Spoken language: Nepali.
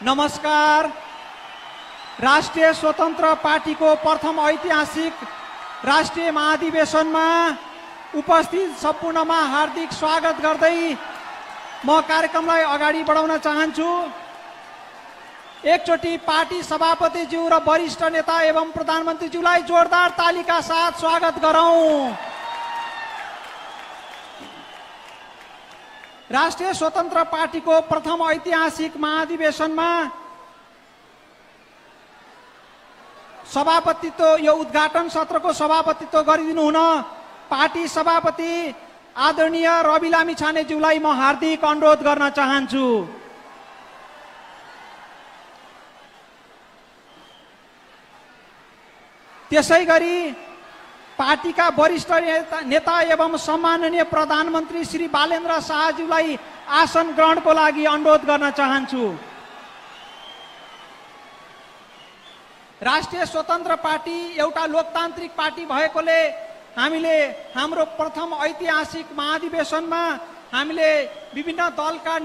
नमस्कार। राष्ट्रिय स्वतन्त्र पार्टीको प्रथम ऐतिहासिक राष्ट्रिय महाधिवेशनमा उपस्थित सम्पूर्णमा हार्दिक स्वागत गर्दै म कार्यक्रमलाई अगाडि बढाउन चाहन्छु। एकचोटि पार्टी सभापतिज्यू र वरिष्ठ नेता एवं प्रधानमन्त्रीज्यूलाई जोरदार तालीका साथ स्वागत गरौं। राष्ट्रिय स्वतन्त्र पार्टीको प्रथम ऐतिहासिक महाधिवेशनमा सभापतित्व यो उद्घाटन सत्रको सभापतित्व गरिदिनु हुन पार्टी सभापति आदरणीय रवि लामिछानेज्यूलाई म हार्दिक अनुरोध गर्न चाहन्छु। त्यसैगरी पार्टीका वरिष्ठ नेता एवं सम्माननीय प्रधानमन्त्री श्री बालेन्द्र शाहज्यूलाई आसन ग्रहणको लागि अनुरोध गर्न चाहन्छु। राष्ट्रिय स्वतन्त्र पार्टी एउटा लोकतान्त्रिक पार्टी भएकोले हामीले हाम्रो प्रथम ऐतिहासिक महाधिवेशनमा हामीले विभिन्न दलका